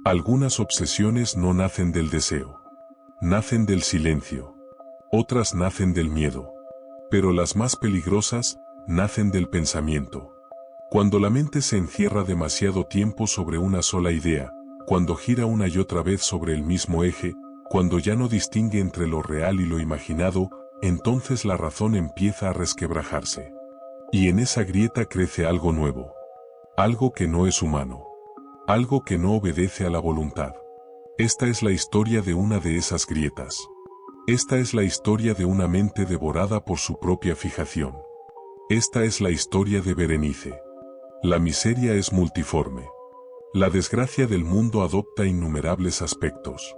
Algunas obsesiones no nacen del deseo. Nacen del silencio. Otras nacen del miedo. Pero las más peligrosas, nacen del pensamiento. Cuando la mente se encierra demasiado tiempo sobre una sola idea, cuando gira una y otra vez sobre el mismo eje, cuando ya no distingue entre lo real y lo imaginado, entonces la razón empieza a resquebrajarse. Y en esa grieta crece algo nuevo. Algo que no es humano. Algo que no obedece a la voluntad. Esta es la historia de una de esas grietas. Esta es la historia de una mente devorada por su propia fijación. Esta es la historia de Berenice. La miseria es multiforme. La desgracia del mundo adopta innumerables aspectos.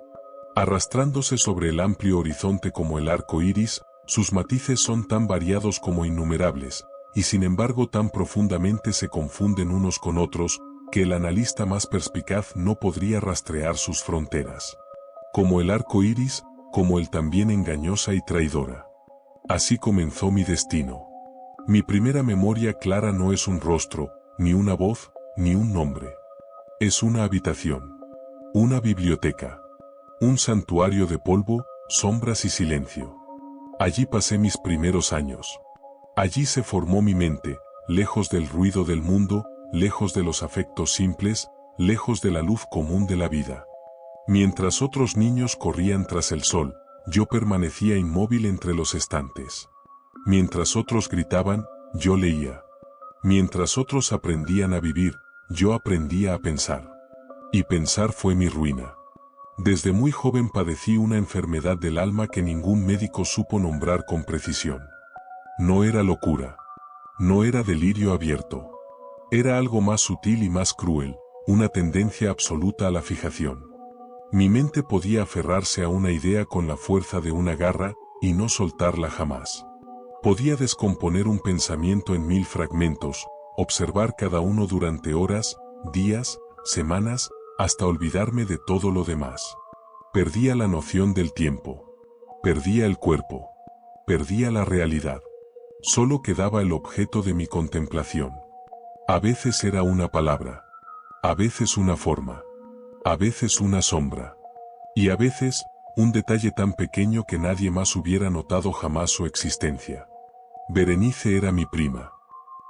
Arrastrándose sobre el amplio horizonte como el arco iris, sus matices son tan variados como innumerables, y sin embargo tan profundamente se confunden unos con otros, que el analista más perspicaz no podría rastrear sus fronteras. Como el arco iris, como el también engañosa y traidora. Así comenzó mi destino. Mi primera memoria clara no es un rostro, ni una voz, ni un nombre. Es una habitación. Una biblioteca. Un santuario de polvo, sombras y silencio. Allí pasé mis primeros años. Allí se formó mi mente, lejos del ruido del mundo, lejos de los afectos simples, lejos de la luz común de la vida. Mientras otros niños corrían tras el sol, yo permanecía inmóvil entre los estantes. Mientras otros gritaban, yo leía. Mientras otros aprendían a vivir, yo aprendía a pensar. Y pensar fue mi ruina. Desde muy joven padecí una enfermedad del alma que ningún médico supo nombrar con precisión. No era locura. No era delirio abierto. Era algo más sutil y más cruel, una tendencia absoluta a la fijación. Mi mente podía aferrarse a una idea con la fuerza de una garra, y no soltarla jamás. Podía descomponer un pensamiento en 1000 fragmentos, observar cada uno durante horas, días, semanas, hasta olvidarme de todo lo demás. Perdía la noción del tiempo. Perdía el cuerpo. Perdía la realidad. Solo quedaba el objeto de mi contemplación. A veces era una palabra. A veces una forma. A veces una sombra. Y a veces, un detalle tan pequeño que nadie más hubiera notado jamás su existencia. Berenice era mi prima.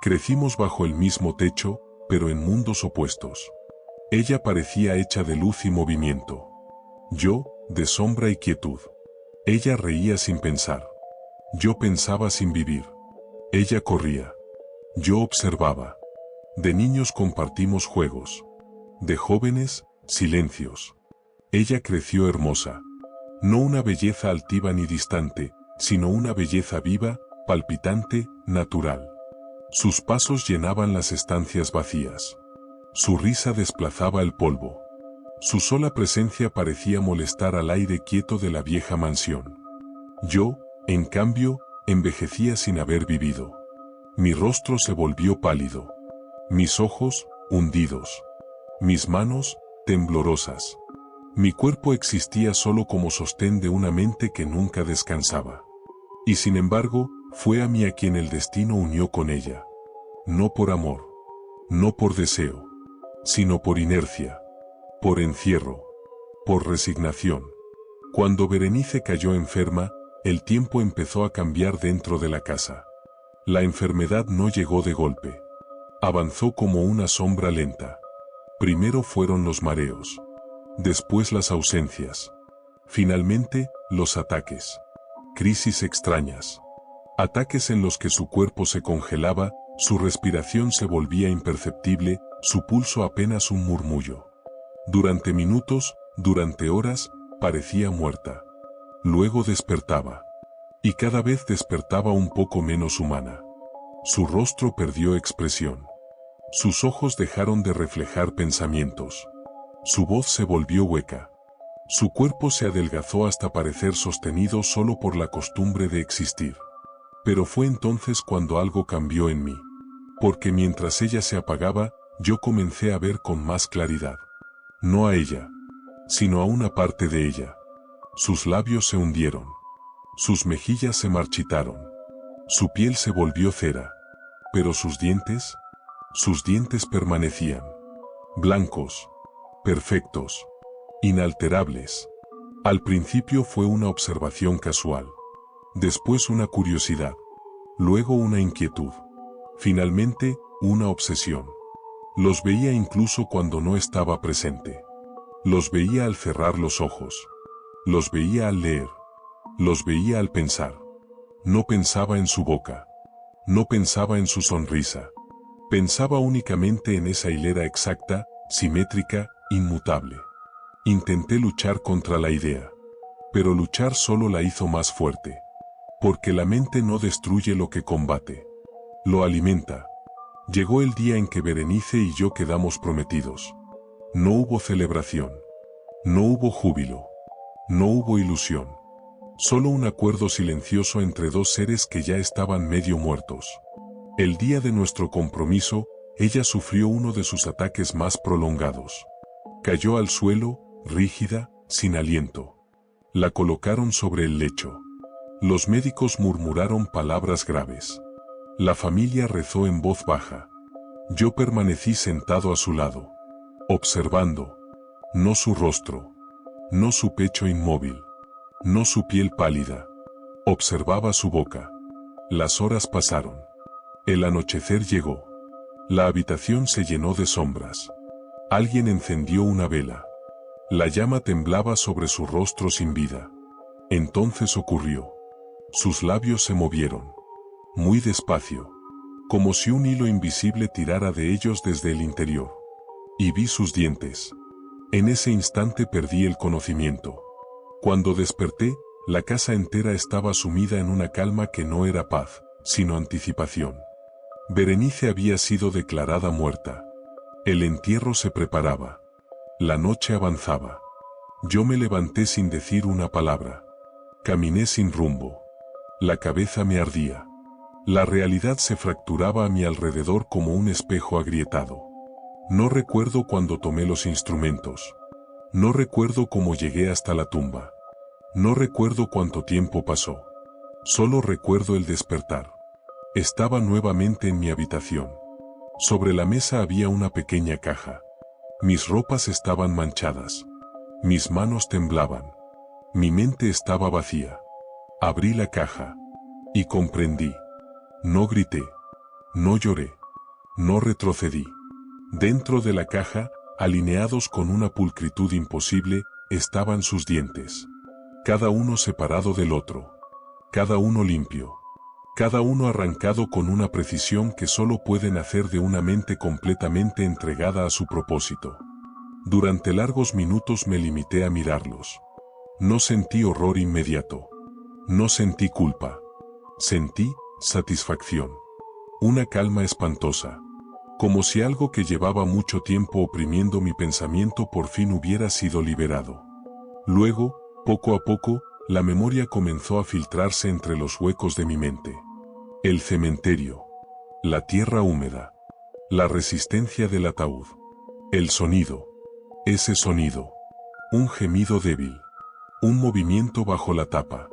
Crecimos bajo el mismo techo, pero en mundos opuestos. Ella parecía hecha de luz y movimiento. Yo, de sombra y quietud. Ella reía sin pensar. Yo pensaba sin vivir. Ella corría. Yo observaba. De niños compartimos juegos. De jóvenes, silencios. Ella creció hermosa. No una belleza altiva ni distante, sino una belleza viva, palpitante, natural. Sus pasos llenaban las estancias vacías. Su risa desplazaba el polvo. Su sola presencia parecía molestar al aire quieto de la vieja mansión. Yo, en cambio, envejecía sin haber vivido. Mi rostro se volvió pálido. Mis ojos, hundidos. Mis manos, temblorosas. Mi cuerpo existía solo como sostén de una mente que nunca descansaba. Y sin embargo, fue a mí a quien el destino unió con ella. No por amor. No por deseo. Sino por inercia. Por encierro. Por resignación. Cuando Berenice cayó enferma, el tiempo empezó a cambiar dentro de la casa. La enfermedad no llegó de golpe. Avanzó como una sombra lenta. Primero fueron los mareos. Después las ausencias. Finalmente, los ataques. Crisis extrañas. Ataques en los que su cuerpo se congelaba, su respiración se volvía imperceptible, su pulso apenas un murmullo. Durante minutos, durante horas, parecía muerta. Luego despertaba. Y cada vez despertaba un poco menos humana. Su rostro perdió expresión. Sus ojos dejaron de reflejar pensamientos. Su voz se volvió hueca. Su cuerpo se adelgazó hasta parecer sostenido solo por la costumbre de existir. Pero fue entonces cuando algo cambió en mí. Porque mientras ella se apagaba, yo comencé a ver con más claridad. No a ella, sino a una parte de ella. Sus labios se hundieron. Sus mejillas se marchitaron. Su piel se volvió cera. Pero sus dientes permanecían. Blancos. perfectos, inalterables. Al principio fue una observación casual, después una curiosidad, luego una inquietud, finalmente una obsesión. Los veía incluso cuando no estaba presente. Los veía al cerrar los ojos. Los veía al leer. Los veía al pensar. No pensaba en su boca. No pensaba en su sonrisa. Pensaba únicamente en esa hilera exacta, simétrica, inmutable. Intenté luchar contra la idea. Pero luchar solo la hizo más fuerte. Porque la mente no destruye lo que combate. Lo alimenta. Llegó el día en que Berenice y yo quedamos prometidos. No hubo celebración. No hubo júbilo. No hubo ilusión. Solo un acuerdo silencioso entre dos seres que ya estaban medio muertos. El día de nuestro compromiso, ella sufrió uno de sus ataques más prolongados. Cayó al suelo, rígida, sin aliento. La colocaron sobre el lecho. Los médicos murmuraron palabras graves. La familia rezó en voz baja. Yo permanecí sentado a su lado, observando, no su rostro, no su pecho inmóvil, no su piel pálida. Observaba su boca. Las horas pasaron. El anochecer llegó. La habitación se llenó de sombras. Alguien encendió una vela. La llama temblaba sobre su rostro sin vida. Entonces ocurrió. Sus labios se movieron. Muy despacio. Como si un hilo invisible tirara de ellos desde el interior. Y vi sus dientes. En ese instante perdí el conocimiento. Cuando desperté, la casa entera estaba sumida en una calma que no era paz, sino anticipación. Berenice había sido declarada muerta. El entierro se preparaba. La noche avanzaba. Yo me levanté sin decir una palabra. Caminé sin rumbo. La cabeza me ardía. La realidad se fracturaba a mi alrededor como un espejo agrietado. No recuerdo cuándo tomé los instrumentos. No recuerdo cómo llegué hasta la tumba. No recuerdo cuánto tiempo pasó. Solo recuerdo el despertar. Estaba nuevamente en mi habitación. Sobre la mesa había una pequeña caja. Mis ropas estaban manchadas. Mis manos temblaban. Mi mente estaba vacía. Abrí la caja. Y comprendí. No grité. No lloré. No retrocedí. Dentro de la caja, alineados con una pulcritud imposible, estaban sus dientes. Cada uno separado del otro. Cada uno limpio. Cada uno arrancado con una precisión que solo puede nacer de una mente completamente entregada a su propósito. Durante largos minutos me limité a mirarlos. No sentí horror inmediato. No sentí culpa. Sentí satisfacción. Una calma espantosa. Como si algo que llevaba mucho tiempo oprimiendo mi pensamiento por fin hubiera sido liberado. Luego, poco a poco, la memoria comenzó a filtrarse entre los huecos de mi mente. El cementerio. La tierra húmeda. La resistencia del ataúd. El sonido. Ese sonido. Un gemido débil. Un movimiento bajo la tapa.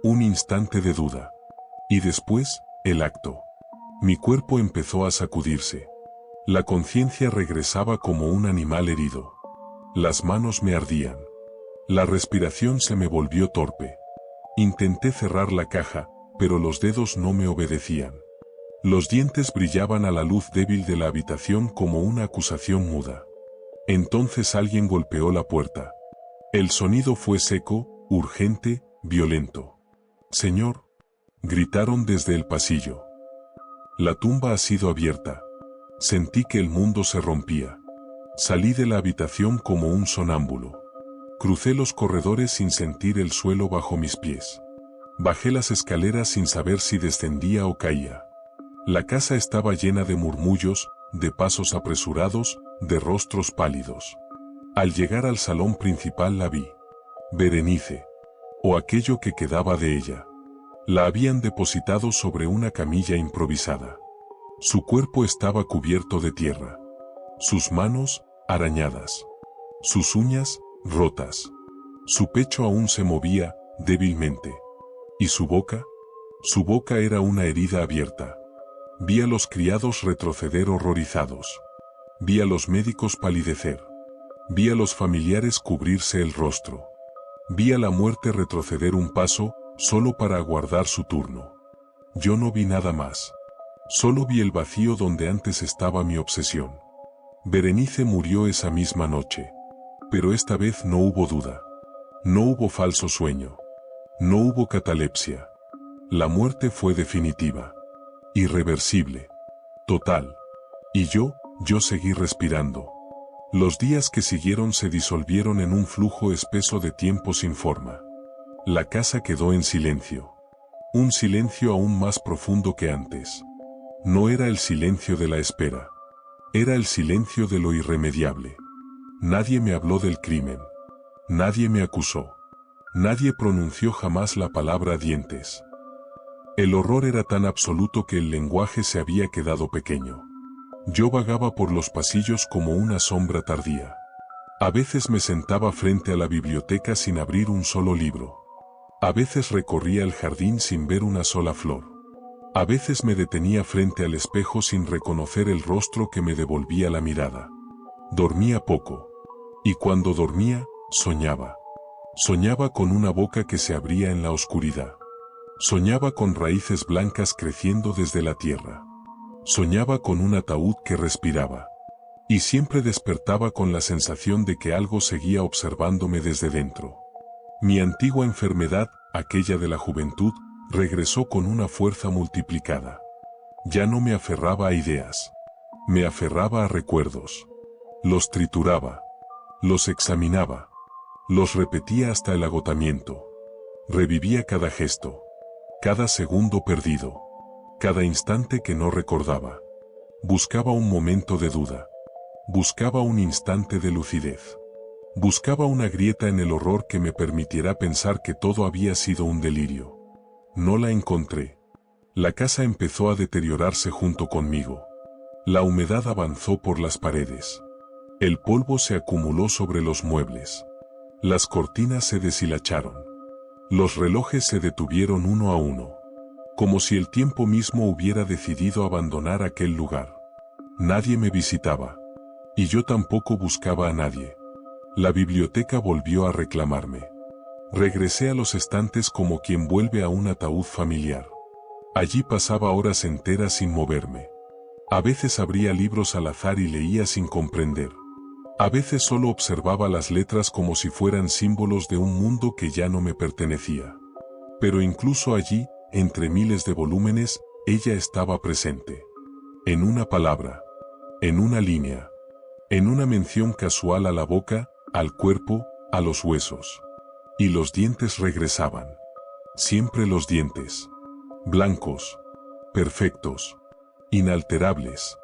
Un instante de duda. Y después, el acto. Mi cuerpo empezó a sacudirse. La conciencia regresaba como un animal herido. Las manos me ardían. La respiración se me volvió torpe. Intenté cerrar la caja, pero los dedos no me obedecían. Los dientes brillaban a la luz débil de la habitación como una acusación muda. Entonces alguien golpeó la puerta. El sonido fue seco, urgente, violento. «Señor», gritaron desde el pasillo. La tumba ha sido abierta. Sentí que el mundo se rompía. Salí de la habitación como un sonámbulo. Crucé los corredores sin sentir el suelo bajo mis pies. Bajé las escaleras sin saber si descendía o caía. La casa estaba llena de murmullos, de pasos apresurados, de rostros pálidos. Al llegar al salón principal la vi. Berenice. O aquello que quedaba de ella. La habían depositado sobre una camilla improvisada. Su cuerpo estaba cubierto de tierra. Sus manos, arañadas. Sus uñas, rotas. Su pecho aún se movía, débilmente. ¿Y su boca? Su boca era una herida abierta. Vi a los criados retroceder horrorizados. Vi a los médicos palidecer. Vi a los familiares cubrirse el rostro. Vi a la muerte retroceder un paso, solo para aguardar su turno. Yo no vi nada más. Solo vi el vacío donde antes estaba mi obsesión. Berenice murió esa misma noche. Pero esta vez no hubo duda. No hubo falso sueño. No hubo catalepsia. La muerte fue definitiva. Irreversible. Total. Y yo seguí respirando. Los días que siguieron se disolvieron en un flujo espeso de tiempo sin forma. La casa quedó en silencio. Un silencio aún más profundo que antes. No era el silencio de la espera. Era el silencio de lo irremediable. Nadie me habló del crimen. Nadie me acusó. Nadie pronunció jamás la palabra dientes. El horror era tan absoluto que el lenguaje se había quedado pequeño. Yo vagaba por los pasillos como una sombra tardía. A veces me sentaba frente a la biblioteca sin abrir un solo libro. A veces recorría el jardín sin ver una sola flor. A veces me detenía frente al espejo sin reconocer el rostro que me devolvía la mirada. Dormía poco. Y cuando dormía, soñaba. Soñaba con una boca que se abría en la oscuridad. Soñaba con raíces blancas creciendo desde la tierra. Soñaba con un ataúd que respiraba. Y siempre despertaba con la sensación de que algo seguía observándome desde dentro. Mi antigua enfermedad, aquella de la juventud, regresó con una fuerza multiplicada. Ya no me aferraba a ideas. Me aferraba a recuerdos. Los trituraba. Los examinaba. Los repetía hasta el agotamiento. Revivía cada gesto. Cada segundo perdido. Cada instante que no recordaba. Buscaba un momento de duda. Buscaba un instante de lucidez. Buscaba una grieta en el horror que me permitiera pensar que todo había sido un delirio. No la encontré. La casa empezó a deteriorarse junto conmigo. La humedad avanzó por las paredes. El polvo se acumuló sobre los muebles. Las cortinas se deshilacharon. Los relojes se detuvieron uno a uno. Como si el tiempo mismo hubiera decidido abandonar aquel lugar. Nadie me visitaba. Y yo tampoco buscaba a nadie. La biblioteca volvió a reclamarme. Regresé a los estantes como quien vuelve a un ataúd familiar. Allí pasaba horas enteras sin moverme. A veces abría libros al azar y leía sin comprender. A veces solo observaba las letras como si fueran símbolos de un mundo que ya no me pertenecía. Pero incluso allí, entre miles de volúmenes, ella estaba presente. En una palabra. En una línea. En una mención casual a la boca, al cuerpo, a los huesos. Y los dientes regresaban. Siempre los dientes. Blancos. Perfectos. Inalterables.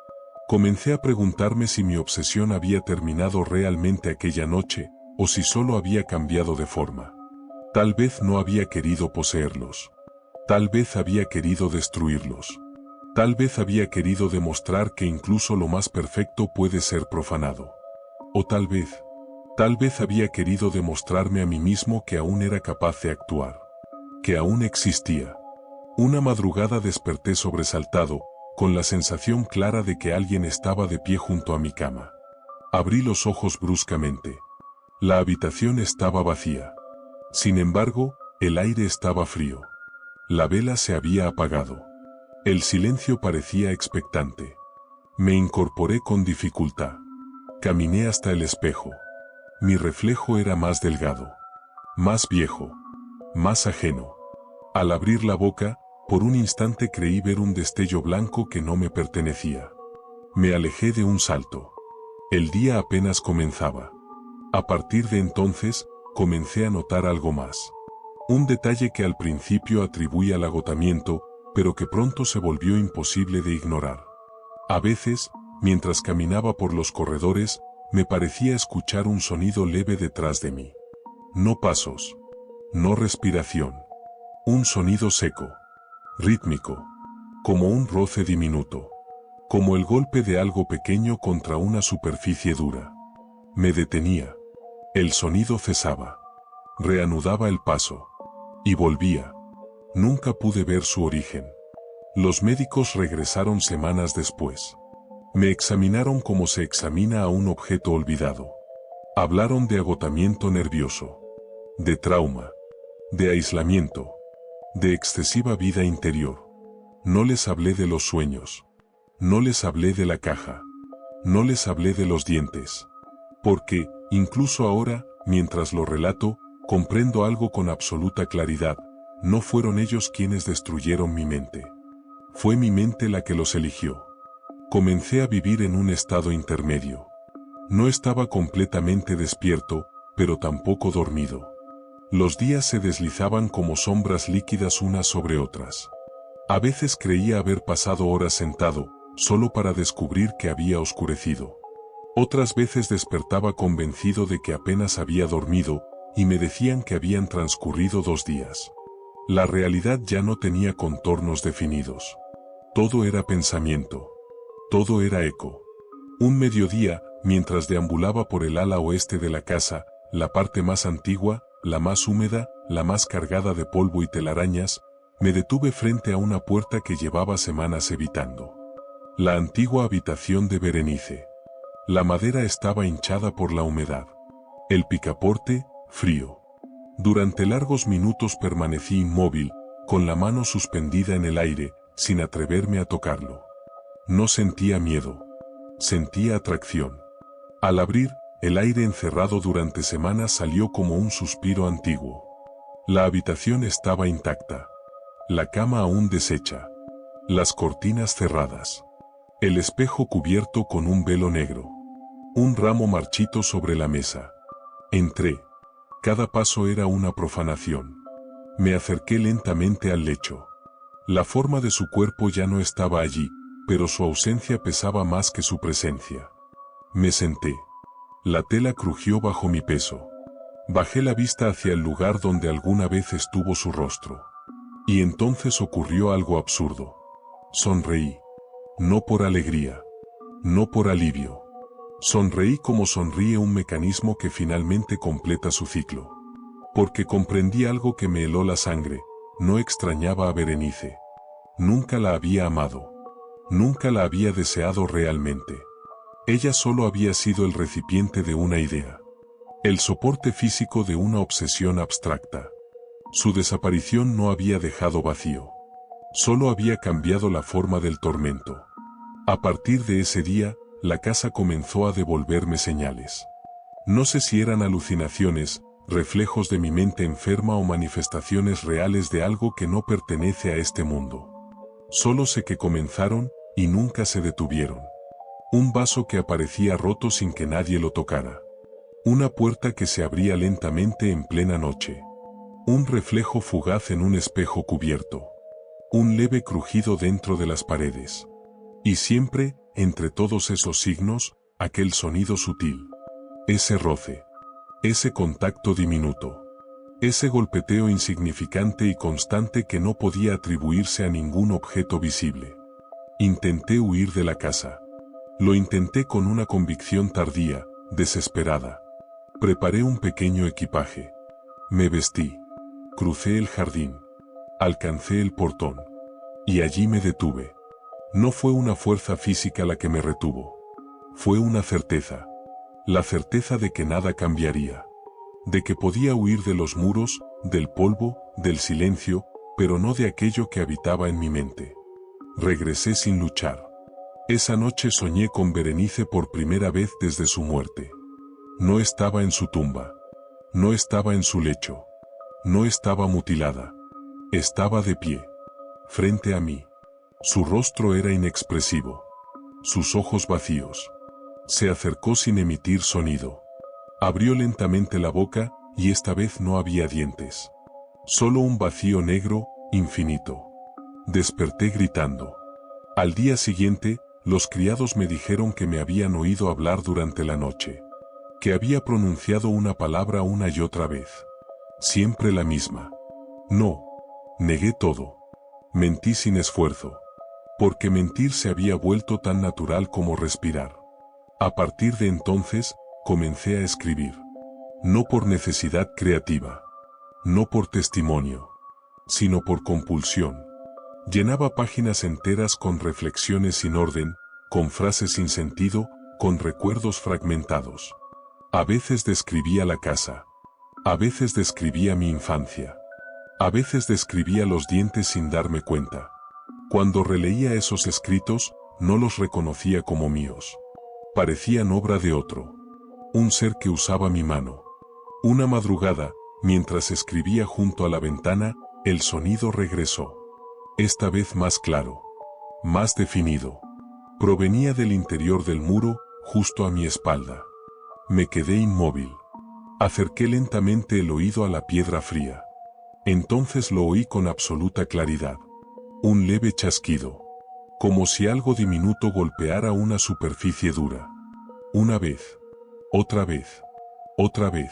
Comencé a preguntarme si mi obsesión había terminado realmente aquella noche, o si solo había cambiado de forma. Tal vez no había querido poseerlos. Tal vez había querido destruirlos. Tal vez había querido demostrar que incluso lo más perfecto puede ser profanado. O tal vez había querido demostrarme a mí mismo que aún era capaz de actuar. Que aún existía. Una madrugada desperté sobresaltado, con la sensación clara de que alguien estaba de pie junto a mi cama. Abrí los ojos bruscamente. La habitación estaba vacía. Sin embargo, el aire estaba frío. La vela se había apagado. El silencio parecía expectante. Me incorporé con dificultad. Caminé hasta el espejo. Mi reflejo era más delgado. Más viejo. Más ajeno. Al abrir la boca, por un instante creí ver un destello blanco que no me pertenecía. Me alejé de un salto. El día apenas comenzaba. A partir de entonces, comencé a notar algo más. Un detalle que al principio atribuí al agotamiento, pero que pronto se volvió imposible de ignorar. A veces, mientras caminaba por los corredores, me parecía escuchar un sonido leve detrás de mí. No pasos. No respiración. Un sonido seco. Rítmico. Como un roce diminuto. Como el golpe de algo pequeño contra una superficie dura. Me detenía. El sonido cesaba. Reanudaba el paso. Y volvía. Nunca pude ver su origen. Los médicos regresaron semanas después. Me examinaron como se examina a un objeto olvidado. Hablaron de agotamiento nervioso, de trauma, de aislamiento, de excesiva vida interior. No les hablé de los sueños. No les hablé de la caja. No les hablé de los dientes. Porque, incluso ahora, mientras lo relato, comprendo algo con absoluta claridad. No fueron ellos quienes destruyeron mi mente. Fue mi mente la que los eligió. Comencé a vivir en un estado intermedio. No estaba completamente despierto, pero tampoco dormido. Los días se deslizaban como sombras líquidas unas sobre otras. A veces creía haber pasado horas sentado, solo para descubrir que había oscurecido. Otras veces despertaba convencido de que apenas había dormido, y me decían que habían transcurrido 2 días. La realidad ya no tenía contornos definidos. Todo era pensamiento. Todo era eco. Un mediodía, mientras deambulaba por el ala oeste de la casa, la parte más antigua, la más húmeda, la más cargada de polvo y telarañas, me detuve frente a una puerta que llevaba semanas evitando. La antigua habitación de Berenice. La madera estaba hinchada por la humedad. El picaporte, frío. Durante largos minutos permanecí inmóvil, con la mano suspendida en el aire, sin atreverme a tocarlo. No sentía miedo. Sentía atracción. Al abrir, el aire encerrado durante semanas salió como un suspiro antiguo. La habitación estaba intacta. La cama aún deshecha. Las cortinas cerradas. El espejo cubierto con un velo negro. Un ramo marchito sobre la mesa. Entré. Cada paso era una profanación. Me acerqué lentamente al lecho. La forma de su cuerpo ya no estaba allí, pero su ausencia pesaba más que su presencia. Me senté. La tela crujió bajo mi peso. Bajé la vista hacia el lugar donde alguna vez estuvo su rostro. Y entonces ocurrió algo absurdo. Sonreí. No por alegría. No por alivio. Sonreí como sonríe un mecanismo que finalmente completa su ciclo. Porque comprendí algo que me heló la sangre. No extrañaba a Berenice. Nunca la había amado. Nunca la había deseado realmente. Ella solo había sido el recipiente de una idea. El soporte físico de una obsesión abstracta. Su desaparición no había dejado vacío. Solo había cambiado la forma del tormento. A partir de ese día, la casa comenzó a devolverme señales. No sé si eran alucinaciones, reflejos de mi mente enferma o manifestaciones reales de algo que no pertenece a este mundo. Solo sé que comenzaron, y nunca se detuvieron. Un vaso que aparecía roto sin que nadie lo tocara. Una puerta que se abría lentamente en plena noche. Un reflejo fugaz en un espejo cubierto. Un leve crujido dentro de las paredes. Y siempre, entre todos esos signos, aquel sonido sutil. Ese roce. Ese contacto diminuto. Ese golpeteo insignificante y constante que no podía atribuirse a ningún objeto visible. Intenté huir de la casa. Lo intenté con una convicción tardía, desesperada. Preparé un pequeño equipaje. Me vestí. Crucé el jardín. Alcancé el portón. Y allí me detuve. No fue una fuerza física la que me retuvo. Fue una certeza. La certeza de que nada cambiaría. De que podía huir de los muros, del polvo, del silencio, pero no de aquello que habitaba en mi mente. Regresé sin luchar. Esa noche soñé con Berenice por primera vez desde su muerte. No estaba en su tumba. No estaba en su lecho. No estaba mutilada. Estaba de pie. Frente a mí. Su rostro era inexpresivo. Sus ojos vacíos. Se acercó sin emitir sonido. Abrió lentamente la boca, y esta vez no había dientes. Solo un vacío negro, infinito. Desperté gritando. Al día siguiente, los criados me dijeron que me habían oído hablar durante la noche. Que había pronunciado una palabra una y otra vez. Siempre la misma. No. Negué todo. Mentí sin esfuerzo. Porque mentir se había vuelto tan natural como respirar. A partir de entonces, comencé a escribir. No por necesidad creativa. No por testimonio. Sino por compulsión. Llenaba páginas enteras con reflexiones sin orden, con frases sin sentido, con recuerdos fragmentados. A veces describía la casa. A veces describía mi infancia. A veces describía los dientes sin darme cuenta. Cuando releía esos escritos, no los reconocía como míos. Parecían obra de otro. Un ser que usaba mi mano. Una madrugada, mientras escribía junto a la ventana, el sonido regresó. Esta vez más claro. Más definido. Provenía del interior del muro, justo a mi espalda. Me quedé inmóvil. Acerqué lentamente el oído a la piedra fría. Entonces lo oí con absoluta claridad. Un leve chasquido. Como si algo diminuto golpeara una superficie dura. Una vez. Otra vez. Otra vez.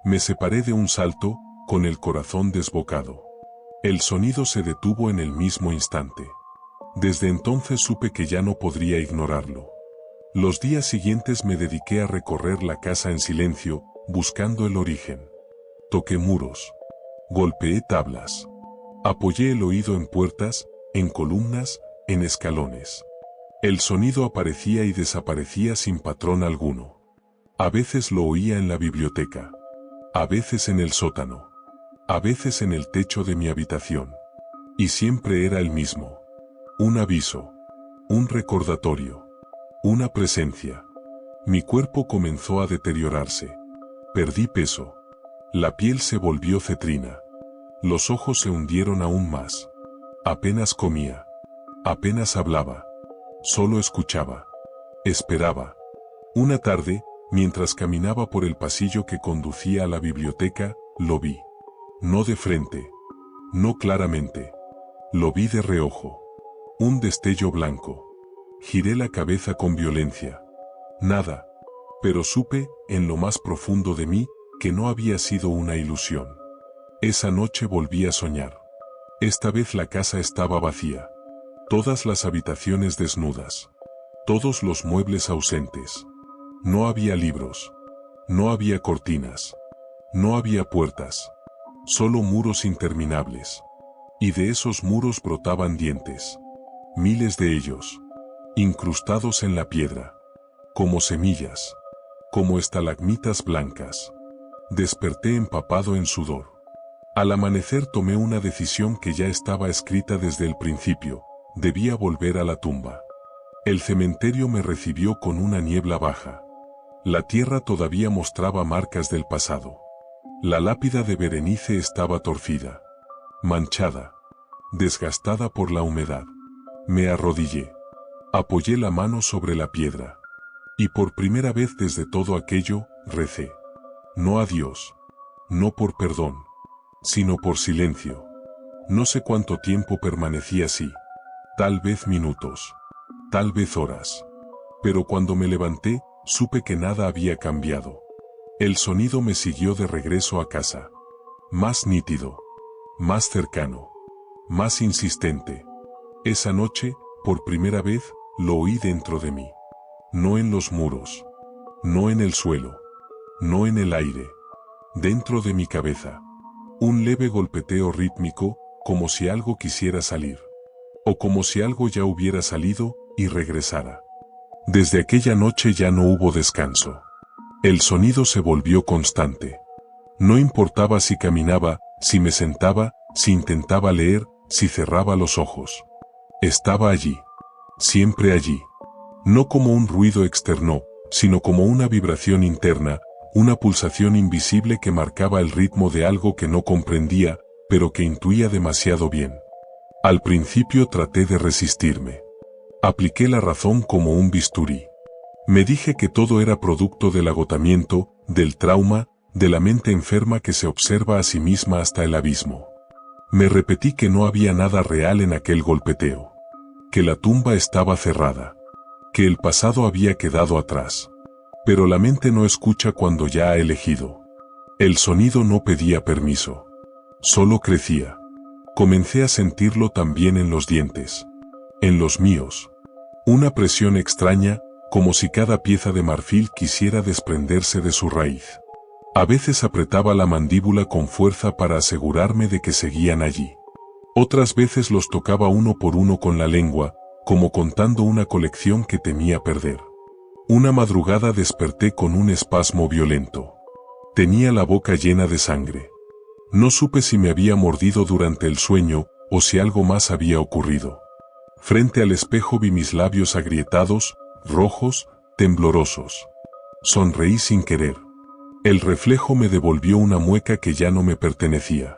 Me separé de un salto, con el corazón desbocado. El sonido se detuvo en el mismo instante. Desde entonces supe que ya no podría ignorarlo. Los días siguientes me dediqué a recorrer la casa en silencio, buscando el origen. Toqué muros. Golpeé tablas. Apoyé el oído en puertas, en columnas, en escalones. El sonido aparecía y desaparecía sin patrón alguno. A veces lo oía en la biblioteca. A veces en el sótano. A veces en el techo de mi habitación. Y siempre era el mismo. Un aviso. Un recordatorio. Una presencia. Mi cuerpo comenzó a deteriorarse. Perdí peso. La piel se volvió cetrina. Los ojos se hundieron aún más. Apenas comía. Apenas hablaba. Solo escuchaba. Esperaba. Una tarde, mientras caminaba por el pasillo que conducía a la biblioteca, lo vi. No de frente. No claramente. Lo vi de reojo. Un destello blanco. Giré la cabeza con violencia. Nada. Pero supe, en lo más profundo de mí, que no había sido una ilusión. Esa noche volví a soñar. Esta vez la casa estaba vacía. Todas las habitaciones desnudas. Todos los muebles ausentes. No había libros. No había cortinas. No había puertas. Solo muros interminables. Y de esos muros brotaban dientes. Miles de ellos. Incrustados en la piedra. Como semillas. Como estalagmitas blancas. Desperté empapado en sudor. Al amanecer tomé una decisión que ya estaba escrita desde el principio. Debía volver a la tumba. El cementerio me recibió con una niebla baja. La tierra todavía mostraba marcas del pasado. La lápida de Berenice estaba torcida. Manchada. Desgastada por la humedad. Me arrodillé. Apoyé la mano sobre la piedra. Y por primera vez desde todo aquello, recé. No a Dios. No por perdón. Sino por silencio. No sé cuánto tiempo permanecí así. Tal vez minutos. Tal vez horas. Pero cuando me levanté, supe que nada había cambiado. El sonido me siguió de regreso a casa. Más nítido. Más cercano. Más insistente. Esa noche, por primera vez, lo oí dentro de mí. No en los muros. No en el suelo. No en el aire. Dentro de mi cabeza. Un leve golpeteo rítmico, como si algo quisiera salir. O como si algo ya hubiera salido, y regresara. Desde aquella noche ya no hubo descanso. El sonido se volvió constante. No importaba si caminaba, si me sentaba, si intentaba leer, si cerraba los ojos. Estaba allí. Siempre allí. No como un ruido externo, sino como una vibración interna, una pulsación invisible que marcaba el ritmo de algo que no comprendía, pero que intuía demasiado bien. Al principio traté de resistirme. Apliqué la razón como un bisturí. Me dije que todo era producto del agotamiento, del trauma, de la mente enferma que se observa a sí misma hasta el abismo. Me repetí que no había nada real en aquel golpeteo. Que la tumba estaba cerrada. Que el pasado había quedado atrás. Pero la mente no escucha cuando ya ha elegido. El sonido no pedía permiso. Solo crecía. Comencé a sentirlo también en los dientes. En los míos. Una presión extraña, como si cada pieza de marfil quisiera desprenderse de su raíz. A veces apretaba la mandíbula con fuerza para asegurarme de que seguían allí. Otras veces los tocaba uno por uno con la lengua, como contando una colección que temía perder. Una madrugada desperté con un espasmo violento. Tenía la boca llena de sangre. No supe si me había mordido durante el sueño o si algo más había ocurrido. Frente al espejo vi mis labios agrietados, rojos, temblorosos. Sonreí sin querer. El reflejo me devolvió una mueca que ya no me pertenecía.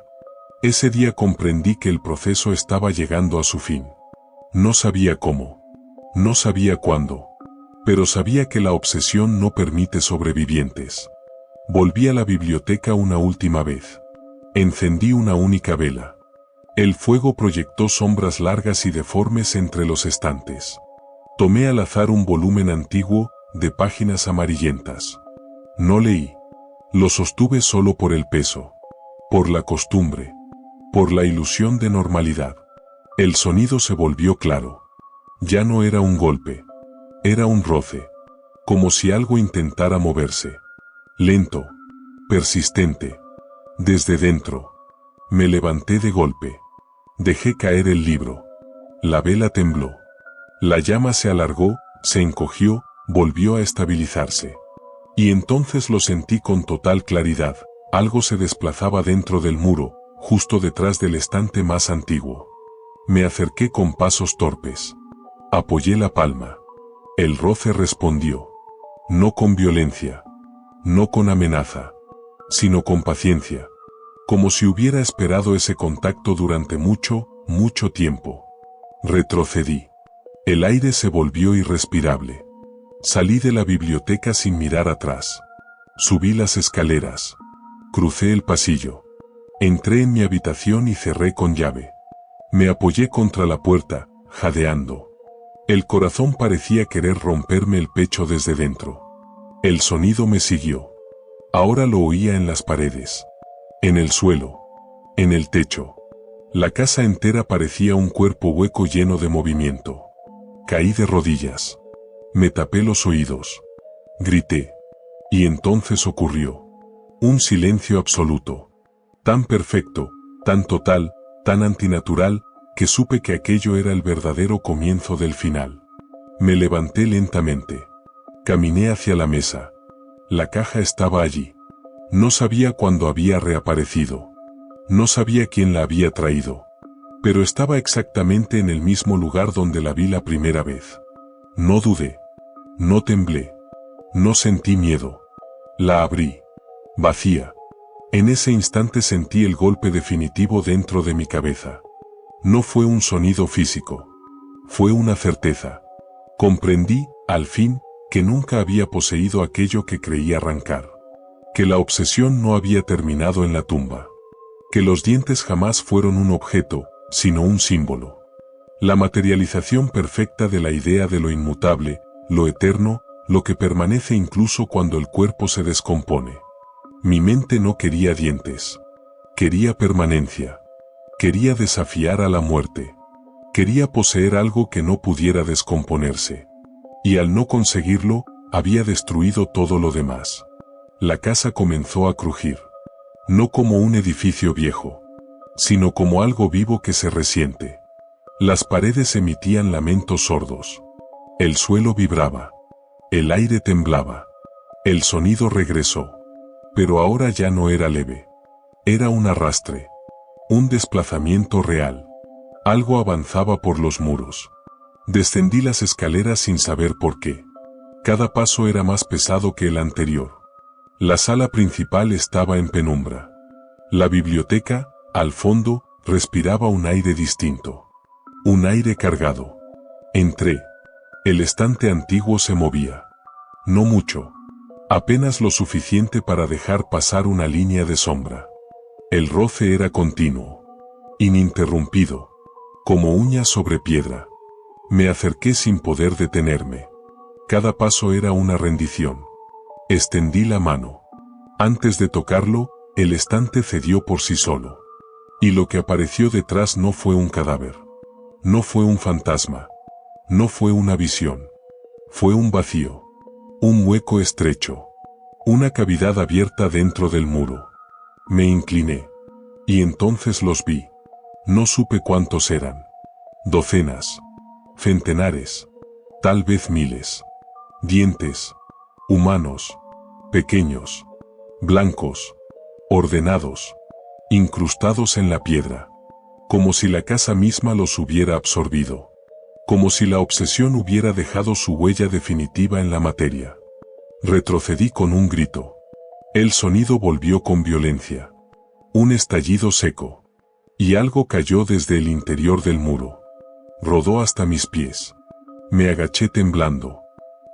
Ese día comprendí que el proceso estaba llegando a su fin. No sabía cómo. No sabía cuándo. Pero sabía que la obsesión no permite sobrevivientes. Volví a la biblioteca una última vez. Encendí una única vela. El fuego proyectó sombras largas y deformes entre los estantes. Tomé al azar un volumen antiguo, de páginas amarillentas. No leí. Lo sostuve solo por el peso. Por la costumbre. Por la ilusión de normalidad. El sonido se volvió claro. Ya no era un golpe. Era un roce. Como si algo intentara moverse. Lento. Persistente. Desde dentro. Me levanté de golpe. Dejé caer el libro. La vela tembló. La llama se alargó, se encogió, volvió a estabilizarse. Y entonces lo sentí con total claridad. Algo se desplazaba dentro del muro, justo detrás del estante más antiguo. Me acerqué con pasos torpes. Apoyé la palma. El roce respondió. No con violencia. No con amenaza. Sino con paciencia. Como si hubiera esperado ese contacto durante mucho, mucho tiempo. Retrocedí. El aire se volvió irrespirable. Salí de la biblioteca sin mirar atrás. Subí las escaleras. Crucé el pasillo. Entré en mi habitación y cerré con llave. Me apoyé contra la puerta, jadeando. El corazón parecía querer romperme el pecho desde dentro. El sonido me siguió. Ahora lo oía en las paredes. En el suelo. En el techo. La casa entera parecía un cuerpo hueco lleno de movimiento. Caí de rodillas. Me tapé los oídos. Grité. Y entonces ocurrió. Un silencio absoluto. Tan perfecto, tan total, tan antinatural, que supe que aquello era el verdadero comienzo del final. Me levanté lentamente. Caminé hacia la mesa. La caja estaba allí. No sabía cuándo había reaparecido. No sabía quién la había traído. Pero estaba exactamente en el mismo lugar donde la vi la primera vez. No dudé. No temblé. No sentí miedo. La abrí. Vacía. En ese instante sentí el golpe definitivo dentro de mi cabeza. No fue un sonido físico. Fue una certeza. Comprendí, al fin, que nunca había poseído aquello que creía arrancar. Que la obsesión no había terminado en la tumba. Que los dientes jamás fueron un objeto, sino un símbolo. La materialización perfecta de la idea de lo inmutable, lo eterno, lo que permanece incluso cuando el cuerpo se descompone. Mi mente no quería dientes. Quería permanencia. Quería desafiar a la muerte. Quería poseer algo que no pudiera descomponerse. Y al no conseguirlo, había destruido todo lo demás. La casa comenzó a crujir. No como un edificio viejo, sino como algo vivo que se resiente. Las paredes emitían lamentos sordos. El suelo vibraba. El aire temblaba. El sonido regresó. Pero ahora ya no era leve. Era un arrastre. Un desplazamiento real. Algo avanzaba por los muros. Descendí las escaleras sin saber por qué. Cada paso era más pesado que el anterior. La sala principal estaba en penumbra. La biblioteca, al fondo, respiraba un aire distinto. Un aire cargado. Entré. El estante antiguo se movía. No mucho. Apenas lo suficiente para dejar pasar una línea de sombra. El roce era continuo. Ininterrumpido. Como uñas sobre piedra. Me acerqué sin poder detenerme. Cada paso era una rendición. Extendí la mano. Antes de tocarlo, el estante cedió por sí solo. Y lo que apareció detrás no fue un cadáver. No fue un fantasma. No fue una visión. Fue un vacío. Un hueco estrecho. Una cavidad abierta dentro del muro. Me incliné. Y entonces los vi. No supe cuántos eran. Docenas. Centenares. Tal vez miles. Dientes. Humanos. Pequeños. Blancos. Ordenados. Incrustados en la piedra. Como si la casa misma los hubiera absorbido. Como si la obsesión hubiera dejado su huella definitiva en la materia. Retrocedí con un grito. El sonido volvió con violencia. Un estallido seco. Y algo cayó desde el interior del muro. Rodó hasta mis pies. Me agaché temblando.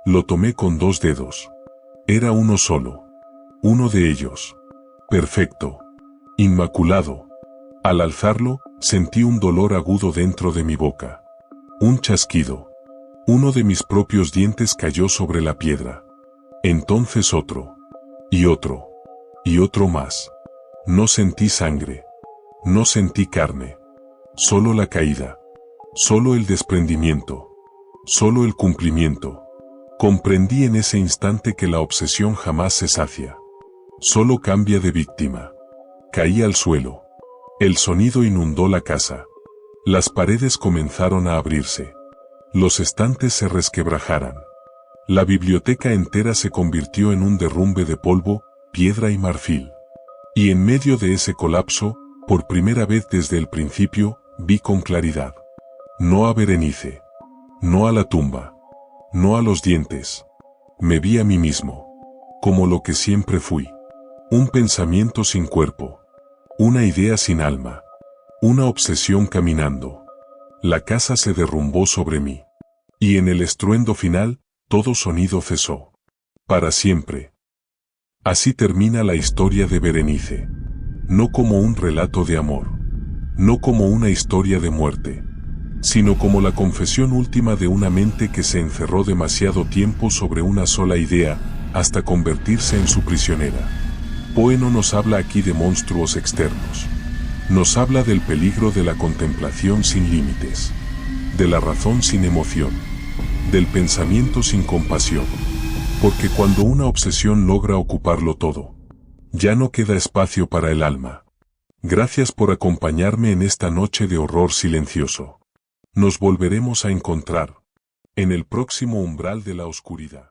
Lo tomé con 2 dedos. Era uno solo. Uno de ellos. Perfecto. Inmaculado. Al alzarlo, sentí un dolor agudo dentro de mi boca. Un chasquido. Uno de mis propios dientes cayó sobre la piedra. Entonces otro. Y otro. Y otro más. No sentí sangre. No sentí carne. Solo la caída. Solo el desprendimiento. Solo el cumplimiento. Comprendí en ese instante que la obsesión jamás se sacia. Solo cambia de víctima. Caí al suelo. El sonido inundó la casa. Las paredes comenzaron a abrirse. Los estantes se resquebrajaran. La biblioteca entera se convirtió en un derrumbe de polvo, piedra y marfil. Y en medio de ese colapso, por primera vez desde el principio, vi con claridad. No a Berenice. No a la tumba. No a los dientes. Me vi a mí mismo. Como lo que siempre fui. Un pensamiento sin cuerpo. Una idea sin alma. Una obsesión caminando. La casa se derrumbó sobre mí. Y en el estruendo final, todo sonido cesó. Para siempre. Así termina la historia de Berenice. No como un relato de amor. No como una historia de muerte. Sino como la confesión última de una mente que se encerró demasiado tiempo sobre una sola idea, hasta convertirse en su prisionera. Poe no nos habla aquí de monstruos externos. Nos habla del peligro de la contemplación sin límites. De la razón sin emoción. Del pensamiento sin compasión. Porque cuando una obsesión logra ocuparlo todo, ya no queda espacio para el alma. Gracias por acompañarme en esta noche de horror silencioso. Nos volveremos a encontrar en el próximo umbral de la oscuridad.